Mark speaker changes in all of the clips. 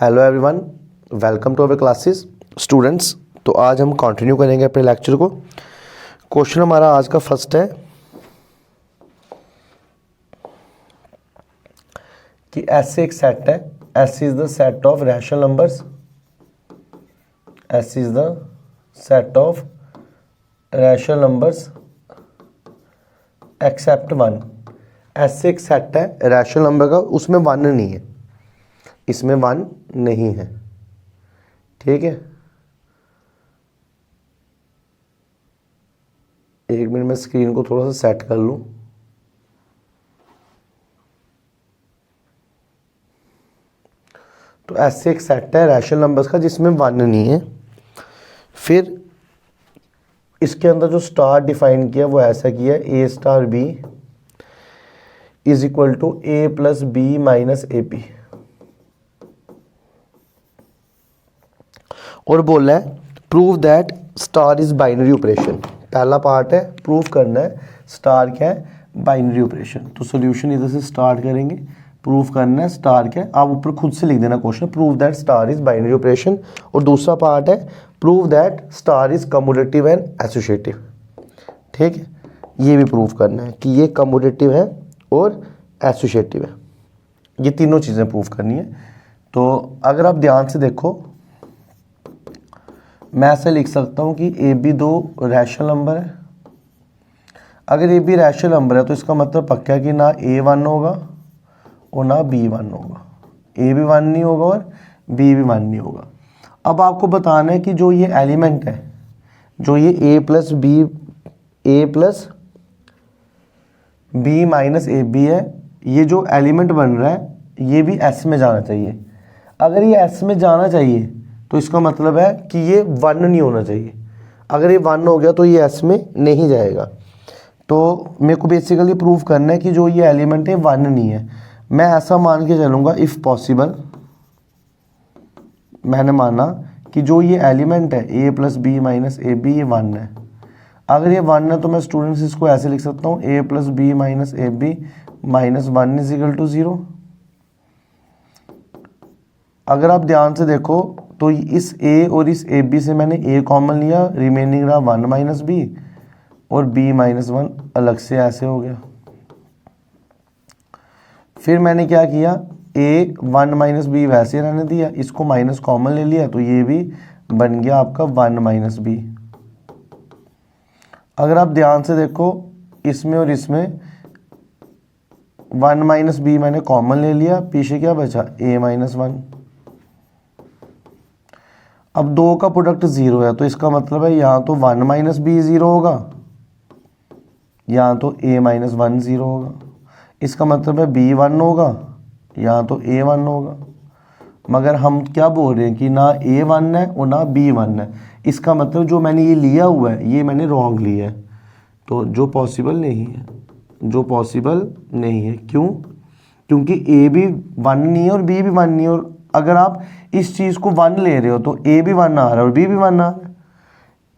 Speaker 1: Hello everyone, welcome to our classes students. तो आज हम कंटिन्यू करेंगे अपने लेक्चर को। क्वेश्चन हमारा आज का फर्स्ट है कि ऐसे एक सेट है, S is the set of rational numbers, S is the set of rational numbers except one. ऐसे एक सेट है रैशनल नंबर का, उसमें वन नहीं है, इसमें वन नहीं है। ठीक है, एक मिनट में स्क्रीन को थोड़ा सा सेट कर लूं। तो ऐसे एक सेट है रैशनल नंबर्स का जिसमें वन नहीं है। फिर इसके अंदर जो स्टार डिफाइन किया वो ऐसा किया, A star B is equal to A plus B minus A P, और बोला है prove that star is binary operation. पहला पार्ट है प्रूव करना है स्टार क्या है, बाइनरी ऑपरेशन। तो सॉल्यूशन इधर से स्टार्ट करेंगे, प्रूव करना है स्टार क्या है। आप ऊपर खुद से लिख देना question, prove that star is binary operation. और दूसरा पार्ट है prove that star is commutative and associative. ठीक है, ये भी प्रूव करना है कि ये कम्यूटेटिव है और एसोसिएटिव है। ये तीनों चीज़ें प्रूव करनी है। तो अगर आप ध्यान से देखो, मैं ऐसे लिख सकता हूँ कि ए बी दो रैशनल नंबर है। अगर ए बी रैशनल नंबर है तो इसका मतलब पक्का है कि ना ए वन होगा और ना बी वन होगा, ए भी वन नहीं होगा और बी भी वन नहीं होगा। अब आपको बताना है कि जो ये एलिमेंट है, जो ये A plus B minus A B है, ये जो एलिमेंट बन रहा है ये भी एस में जाना चाहिए। अगर ये एस में जाना चाहिए तो इसका मतलब है कि ये वन नहीं होना चाहिए। अगर ये वन हो गया तो ये एस में नहीं जाएगा। तो मेरे को बेसिकली प्रूव करना है कि जो ये एलिमेंट है वन नहीं है। मैं ऐसा मान के चलूँगा, इफ़ पॉसिबल मैंने माना कि जो ये एलिमेंट है A plus B minus A B ये वन है। अगर ये वन है तो मैं स्टूडेंट्स इसको ऐसे लिख सकता हूँ, A plus B minus A B minus one is equal to zero. अगर आप ध्यान से देखो तो इस a और इस ए बी से मैंने a कॉमन लिया, रिमेनिंग रहा वन माइनस बी और b माइनस वन अलग से ऐसे हो गया। फिर मैंने क्या किया, a वन माइनस बी वैसे रहने दिया, इसको माइनस कॉमन ले लिया तो ये भी बन गया आपका वन माइनस बी। अगर आप ध्यान से देखो इसमें और इसमें वन माइनस बी मैंने कॉमन ले लिया, पीछे क्या बचा a माइनस वन। अब दो का प्रोडक्ट ज़ीरो है तो इसका मतलब है यहाँ तो वन माइनस बी ज़ीरो होगा, यहाँ तो ए माइनस वन ज़ीरो होगा। इसका मतलब है बी वन होगा, यहाँ तो ए वन होगा। मगर हम क्या बोल रहे हैं कि ना ए वन है और ना बी वन है। इसका मतलब जो मैंने ये लिया हुआ है ये मैंने रॉन्ग लिया है, तो जो पॉसिबल नहीं है, जो पॉसिबल नहीं है। क्यों? क्योंकि ए भी वन नहीं है और बी भी वन नहीं है। और अगर आप इस चीज़ को वन ले रहे हो तो ए भी वन आ रहा है और बी भी वन आ रहा है,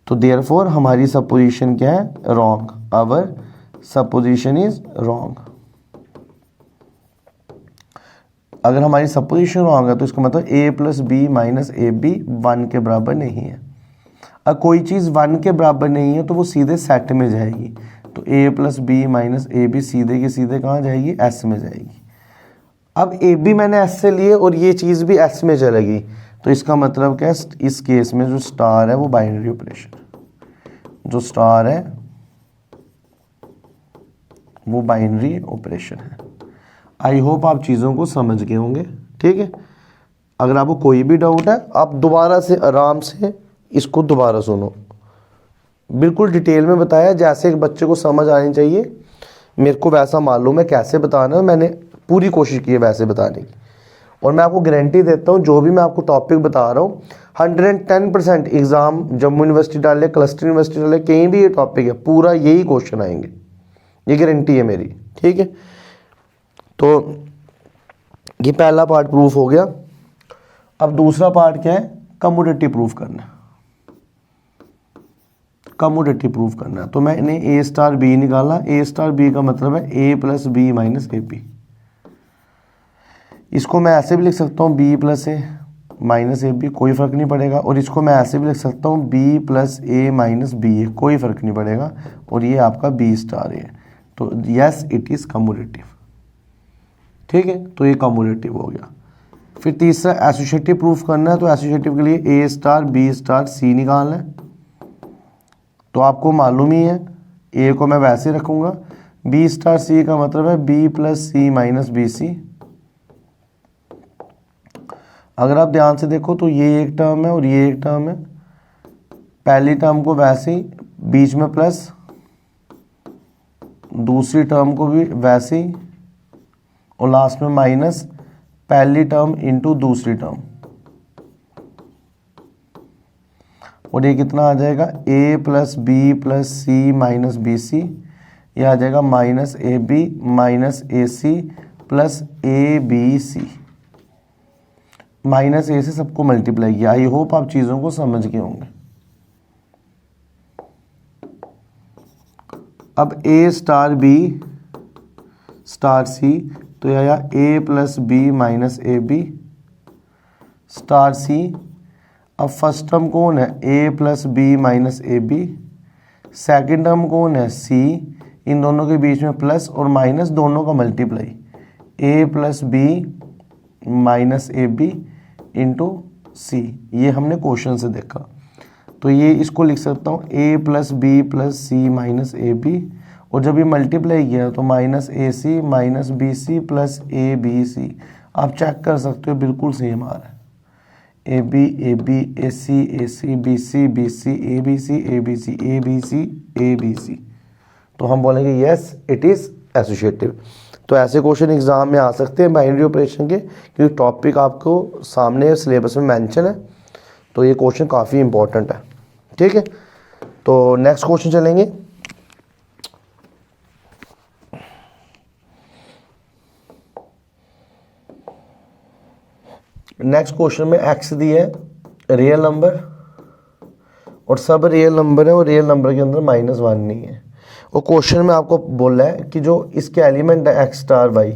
Speaker 1: तो देयरफॉर हमारी सपोजिशन क्या है, wrong. Our supposition is wrong. अगर हमारी सपोजिशन रॉन्ग है तो इसका मतलब A plus B minus A B one के बराबर नहीं है। अगर कोई चीज़ वन के बराबर नहीं है तो वो सीधे सेट में जाएगी। तो A plus B minus A B सीधे के सीधे कहाँ जाएगी, एस में जाएगी। अब ए बी मैंने एस से लिए और ये चीज़ भी एस में चलेगी, तो इसका मतलब क्या है, इस केस में जो स्टार है वो बाइनरी ऑपरेशन, जो स्टार है वो बाइनरी ऑपरेशन है। आई होप आप चीज़ों को समझ गए होंगे। ठीक है, अगर आपको कोई भी डाउट है आप दोबारा से आराम से इसको दोबारा सुनो, बिल्कुल डिटेल में बताया जैसे एक बच्चे को समझ आनी चाहिए। मेरे को वैसा मालूम है कैसे बताना है, मैंने पूरी कोशिश की है वैसे बताने की। और मैं आपको गारंटी देता हूँ जो भी मैं आपको टॉपिक बता रहा हूँ 110% एग्ज़ाम जम्मू यूनिवर्सिटी डाले, क्लस्टर यूनिवर्सिटी डाले, कहीं भी ये टॉपिक है पूरा यही क्वेश्चन आएंगे, ये गारंटी है मेरी। ठीक है, तो ये पहला पार्ट प्रूफ हो गया। अब दूसरा पार्ट क्या है, कम्यूटेटिव प्रूफ करना है। कम्यूटेटिव प्रूफ करना है तो मैंने ए स्टार बी निकाला। ए स्टार बी का मतलब है A plus B minus A B. इसको मैं ऐसे भी लिख सकता हूँ B plus A minus A B, कोई फ़र्क नहीं पड़ेगा। और इसको मैं ऐसे भी लिख सकता हूँ B plus A minus B ए, कोई फ़र्क नहीं पड़ेगा। और ये आपका बी स्टार है। तो यस इट इज़ कम्यूटेटिव। ठीक है, तो ये कम्यूटेटिव हो गया। फिर तीसरा एसोसिएटिव प्रूफ करना है। तो एसोसिएटिव के लिए ए स्टार बी स्टार सी निकालना है। तो आपको मालूम ही है, ए को मैं वैसे रखूँगा, बी स्टार सी का मतलब है B plus C minus B सी। अगर आप ध्यान से देखो तो ये एक टर्म है और ये एक टर्म है। पहली टर्म को वैसे ही, बीच में प्लस, दूसरी टर्म को भी वैसे ही, और लास्ट में माइनस पहली टर्म इंटू दूसरी टर्म। और ये कितना आ जाएगा, A plus B plus C minus B C. यह आ जाएगा minus A B minus A C plus A B C. Minus A से सबको मल्टीप्लाई किया। आई होप आप चीज़ों को समझ गए होंगे। अब A star B star C, तो यह आया A plus B minus A B star C. अब फर्स्ट टर्म कौन है, A plus B minus A B. Second term कौन है, सी। इन दोनों के बीच में प्लस और माइनस दोनों का multiply, A plus B minus A B into C. ये हमने क्वेश्चन से देखा। तो ये इसको लिख सकता हूँ A plus B plus C minus A B, और जब ये मल्टीप्लाई किया तो minus A C minus B C plus A B C. आप चेक कर सकते हो, बिल्कुल सेम आ रहा है। A B A C B C A B C A B C A B C A B C. तो हम बोलेंगे यस इट इज़ एसोसिएटिव। तो ऐसे क्वेश्चन एग्जाम में आ सकते हैं बाइनरी ऑपरेशन के, क्योंकि टॉपिक आपको सामने सिलेबस में मेंशन है। तो ये क्वेश्चन काफ़ी इंपॉर्टेंट है। ठीक है, तो नेक्स्ट क्वेश्चन चलेंगे। नेक्स्ट क्वेश्चन में एक्स दिया है, रियल नंबर, और सब रियल नंबर है, और रियल नंबर के अंदर -1 नहीं है। और क्वेश्चन में आपको बोला है कि जो इसके एलिमेंट है एक्स स्टार वाई,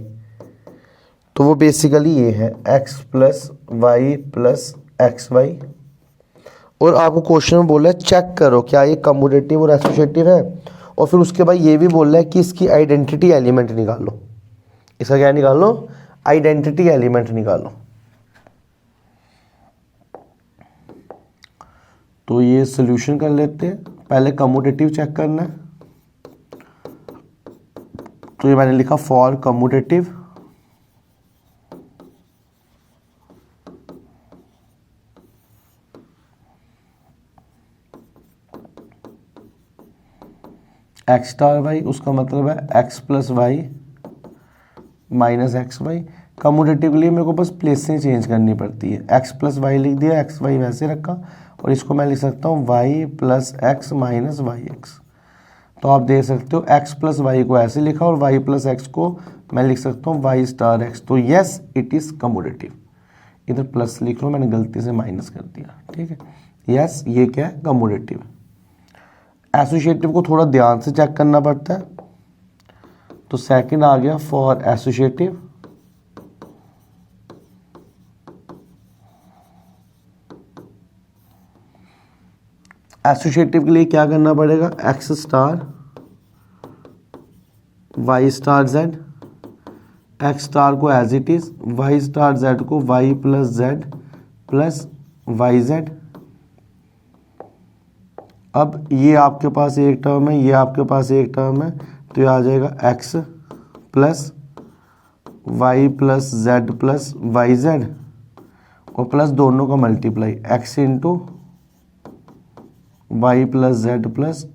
Speaker 1: तो वो बेसिकली ये है X plus Y plus X Y. और आपको क्वेश्चन में बोला है चेक करो क्या ये कम्यूटेटिव और एसोसिएटिव है। और फिर उसके बाद ये भी बोला है कि इसकी आइडेंटिटी एलिमेंट निकालो। इसका क्या निकालो, आइडेंटिटी एलिमेंट निकालो। तो ये सॉल्यूशन कर लेते हैं। पहले कम्यूटेटिव चेक करना है। तो ये मैंने लिखा for commutative, X star Y, उसका मतलब है X plus Y minus X Y. Commutative के लिए मेरे को बस प्लेसें चेंज करनी पड़ती है। एक्स प्लस वाई लिख दिया, एक्स वाई वैसे रखा, और इसको मैं लिख सकता हूँ Y plus X minus Y X. तो आप देख सकते हो एक्स प्लस वाई को ऐसे लिखा, और वाई प्लस एक्स को मैं लिख सकता हूँ वाई स्टार एक्स। तो यस इट इज़ कम्यूटेटिव। इधर प्लस लिख लो, मैंने गलती से माइनस कर दिया। ठीक है, यस ये क्या है, कम्यूटेटिव। एसोसिएटिव को थोड़ा ध्यान से चेक करना पड़ता है। तो सेकंड आ गया फॉर एसोसिएटिव। एसोसिएटिव के लिए क्या करना पड़ेगा, X star Y star Z, X star को as it is, Y star Z को Y plus Z plus Y Z. अब ये आपके पास एक टर्म है, ये आपके पास एक टर्म है, तो ये आ जाएगा X plus Y plus Z plus Y Z, और प्लस दोनों का multiply X into Y plus Z plus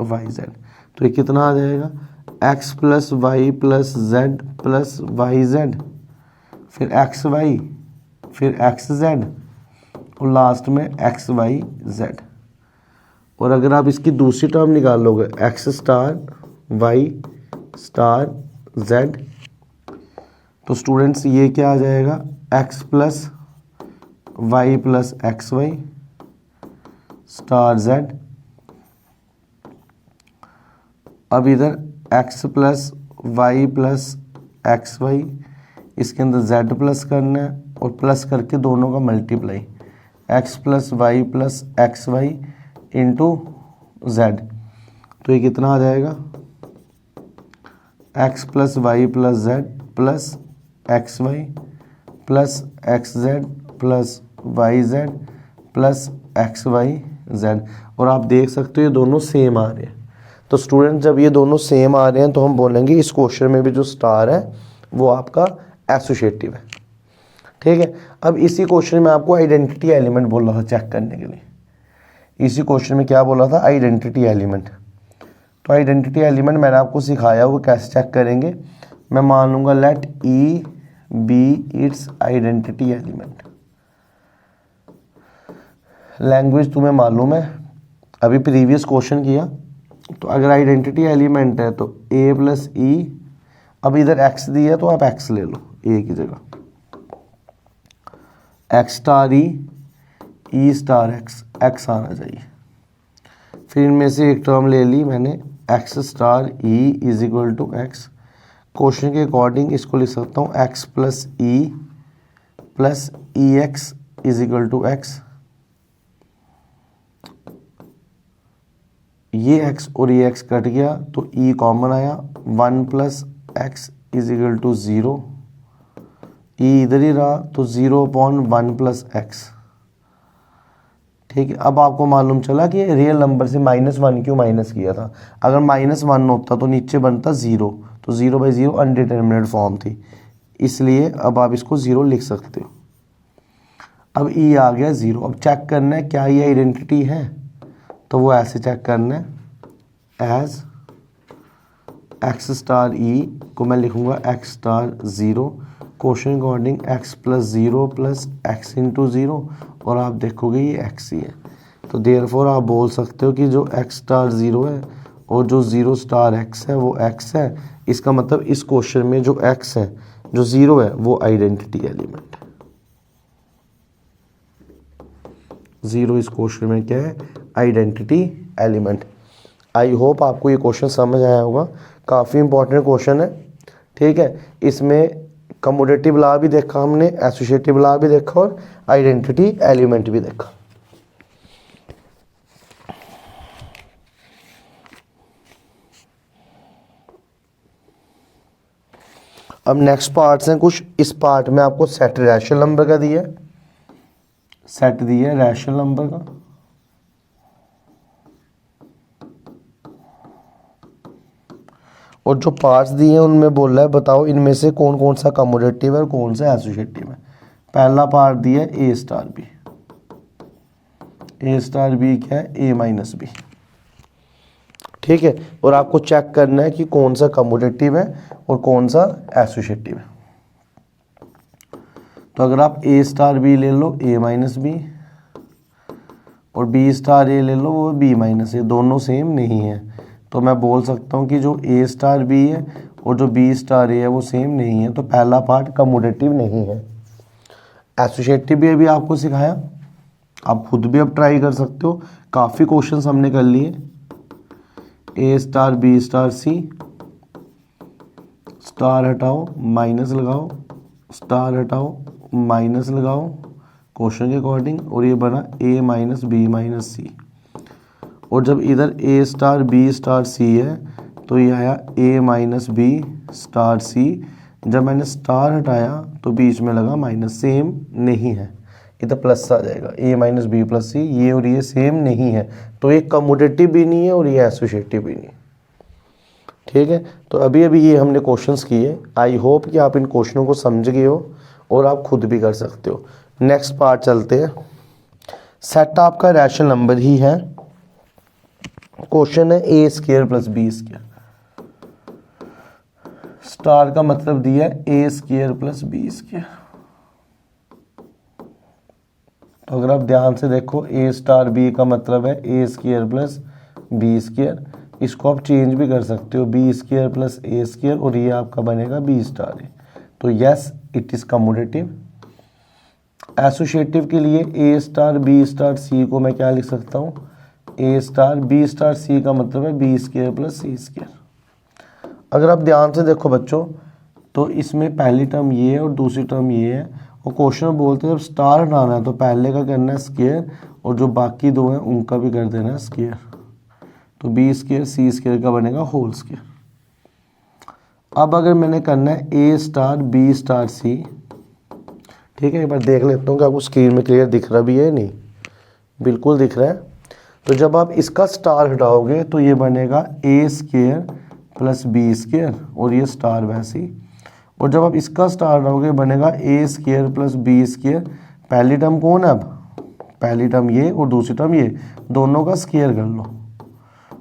Speaker 1: Y Z. तो ये कितना आ जाएगा, X plus Y plus Z plus Y Z, फिर एक्स वाई, फिर एक्स जेड, और लास्ट में एक्स वाई जेड। और अगर आप इसकी दूसरी टर्म निकालोगे X star Y star Z, तो स्टूडेंट्स ये क्या आ जाएगा, X plus Y plus X Y star Z. अब इधर X plus Y plus X Y, इसके अंदर जेड प्लस करना है, और प्लस करके दोनों का multiply, x plus Y plus X Y into Z, तो ये कितना आ जाएगा, x plus Y plus Z plus X Y plus X Z plus Y Z plus X Y Z. और आप देख सकते हो ये दोनों सेम आ रहे हैं। तो स्टूडेंट जब ये दोनों सेम आ रहे हैं तो हम बोलेंगे इस क्वेश्चन में भी जो स्टार है वो आपका एसोसिएटिव है। ठीक है, अब इसी क्वेश्चन में आपको आइडेंटिटी एलिमेंट बोला था चेक करने के लिए। इसी क्वेश्चन में क्या बोला था, आइडेंटिटी एलिमेंट। तो आइडेंटिटी एलिमेंट मैंने आपको सिखाया वो कैसे चेक करेंगे। मैं मान लूँगा let E be its identity element. Language तुम्हें मालूम है, अभी प्रीवियस क्वेश्चन किया। तो अगर आइडेंटिटी एलिमेंट है तो a प्लस ई, अब इधर x दिया तो आप x ले लो a की जगह, x स्टार ई स्टार x आना चाहिए। फिर इनमें से एक टर्म ले ली मैंने, x star E is equal to X. Question के अकॉर्डिंग इसको लिख सकता हूँ x plus E X is equal to X. ये x और ये x कट गया तो e कॉमन आया, 1 plus X is equal to 0, e इधर ही रहा तो 0/1 प्लस एक्स। ठीक है, अब आपको मालूम चला कि रियल नंबर से -1 क्यों माइनस किया था। अगर -1 होता तो नीचे बनता 0, तो 0/0 अनडिटरमिनेट फॉर्म थी, इसलिए अब आप इसको 0 लिख सकते हो। अब e आ गया 0। अब चेक करना है क्या ये आइडेंटिटी है, तो वो ऐसे चेक करना है एज x स्टार ई को मैं लिखूंगा x star 0, question according x plus 0 plus x into 0, और आप देखोगे ये x ही है। तो देयरफॉर आप बोल सकते हो कि जो x स्टार 0 है और जो 0 स्टार x है वो x है। इसका मतलब इस क्वेश्चन में जो x है, जो 0 है, वो आइडेंटिटी एलिमेंट है। 0 इस क्वेश्चन में क्या है, आइडेंटिटी एलिमेंट। आई होप आपको ये क्वेश्चन समझ आया होगा, काफ़ी इंपॉर्टेंट क्वेश्चन है। ठीक है, इसमें कमोडेटिव लॉ भी देखा हमने, एसोसिएटिव लॉ भी देखा और आइडेंटिटी एलिमेंट भी देखा। अब नेक्स्ट पार्ट्स हैं कुछ। इस पार्ट में आपको सेट रैशनल नंबर का दिया है, सेट दिया है रैशनल नंबर का, और जो पार्ट्स दिए हैं उनमें बोल रहा है बताओ इनमें से कौन कौन सा कमोडेटिव है और कौन सा एसोसिएटिव है। पहला पार्ट दिया है ए स्टार बी। ए स्टार बी क्या है, ए माइनस बी। ठीक है, और आपको चेक करना है कि कौन सा कमोडेटिव है और कौन सा एसोसिएटिव है। तो अगर आप ए स्टार बी ले लो, ए माइनस बी, और बी स्टार ए ले लो, वो बी माइनस ए, दोनों सेम नहीं है। तो मैं बोल सकता हूँ कि जो ए स्टार बी है और जो बी स्टार ए है वो सेम नहीं है, तो पहला पार्ट कमोडेटिव नहीं है। एसोसिएटिव भी अभी आपको सिखाया, आप खुद भी अब ट्राई कर सकते हो, काफ़ी क्वेश्चंस हमने कर लिए। ए स्टार बी स्टार सी, स्टार हटाओ माइनस लगाओ, स्टार हटाओ माइनस लगाओ क्वेश्चन के अकॉर्डिंग, और ये बना ए माइनस बी माइनस सी। और जब इधर ए स्टार बी स्टार सी है तो ये आया ए माइनस बी स्टार सी। जब मैंने स्टार हटाया तो बीच में लगा माइनस, सेम नहीं है, इधर प्लस आ जाएगा, ए माइनस बी प्लस सी, ये और ये सेम नहीं है, तो ये कमोडेटिव भी नहीं है और ये एसोसिएटिव भी नहीं। ठीक है, तो अभी अभी ये हमने क्वेश्चंस किए। आई होप कि आप इन क्वेश्चनों को समझ गए हो और आप खुद भी कर सकते हो। नेक्स्ट पार्ट चलते हैं। सेट आपका रैशनल नंबर ही है, क्वेश्चन है A square plus B square. Star का मतलब दिया है A square plus B square. तो अगर आप ध्यान से देखो, ए स्टार बी का मतलब है A square plus B square. इसको आप चेंज भी कर सकते हो, बी स्क्वायर प्लस ए स्क्वायर, और ये आपका बनेगा बी स्टार ए। तो यस, इट इज कमोडेटिव। एसोसिएटिव के लिए ए स्टार बी स्टार सी को मैं क्या लिख सकता हूँ, ए स्टार बी स्टार सी का मतलब है बी स्क्वायर प्लस सी स्क्वायर। अगर आप ध्यान से देखो बच्चों, तो इसमें पहली टर्म ये है और दूसरी टर्म ये है, और क्वेश्चन में बोलते हैं जब स्टार हटाना है तो पहले का करना है स्क्वायर और जो बाकी दो हैं उनका भी कर देना है स्क्वायर। तो बी स्क्वायर सी स्क्वायर का बनेगा होल स्क्वायर। अब अगर मैंने करना है ए स्टार बी स्टार सी, ठीक है, एक बार देख लेता हूँ कि आपको स्क्रीन में क्लियर दिख रहा भी है नहीं, बिल्कुल दिख रहा है। तो जब आप इसका स्टार हटाओगे तो ये बनेगा ए स्क्वायर प्लस बी स्क्वायर और ये स्टार वैसे ही, और जब आप इसका स्टार हटाओगे बनेगा ए स्क्वायर प्लस बी स्क्वायर। पहली टर्म कौन है, अब पहली टर्म ये और दूसरी टर्म ये, दोनों का स्क्वायर कर लो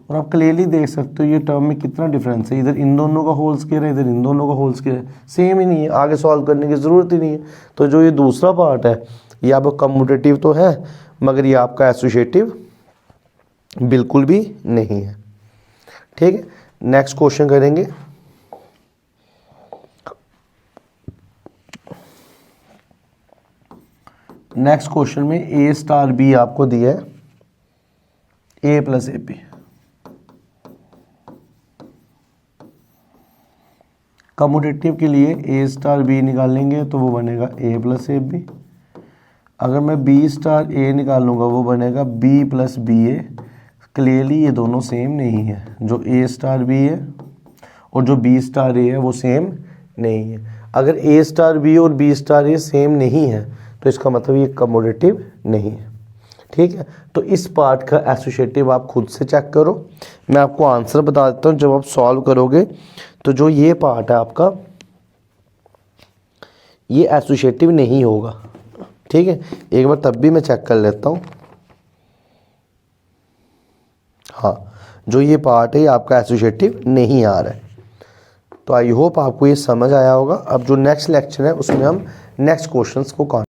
Speaker 1: और आप क्लियरली देख सकते हो ये टर्म में कितना डिफरेंस है। इधर इन दोनों का होल स्क्वायर है, इधर इन दोनों का होल स्क्वायर है, सेम ही नहीं है, आगे सॉल्व करने की ज़रूरत ही नहीं है। तो जो ये दूसरा पार्ट है ये आपका कम्यूटेटिव तो है मगर ये आपका एसोसिएटिव बिल्कुल भी नहीं है। ठीक है, नेक्स्ट क्वेश्चन करेंगे। नेक्स्ट क्वेश्चन में ए स्टार बी आपको दिया है A plus A B. Commutative के लिए ए स्टार बी निकालेंगे तो वो बनेगा ए प्लस ए बी। अगर मैं बी स्टार ए निकालूंगा वो बनेगा बी प्लस बी ए। क्लियरली ये दोनों सेम नहीं है, जो ए स्टार बी है और जो बी स्टार ए है वो सेम नहीं है। अगर ए स्टार बी और बी स्टार ए सेम नहीं है तो इसका मतलब ये कम्यूटेटिव नहीं है। ठीक है, तो इस पार्ट का एसोसिएटिव आप खुद से चेक करो, मैं आपको आंसर बता देता हूँ। जब आप सॉल्व करोगे तो जो ये पार्ट है आपका ये एसोसिएटिव नहीं होगा। ठीक है, एक बार तब भी मैं चेक कर लेता हूँ। हाँ, जो ये पार्ट है ये आपका एसोसिएटिव नहीं आ रहा है। तो आई होप आपको ये समझ आया होगा। अब जो नेक्स्ट लेक्चर है उसमें हम नेक्स्ट क्वेश्चंस को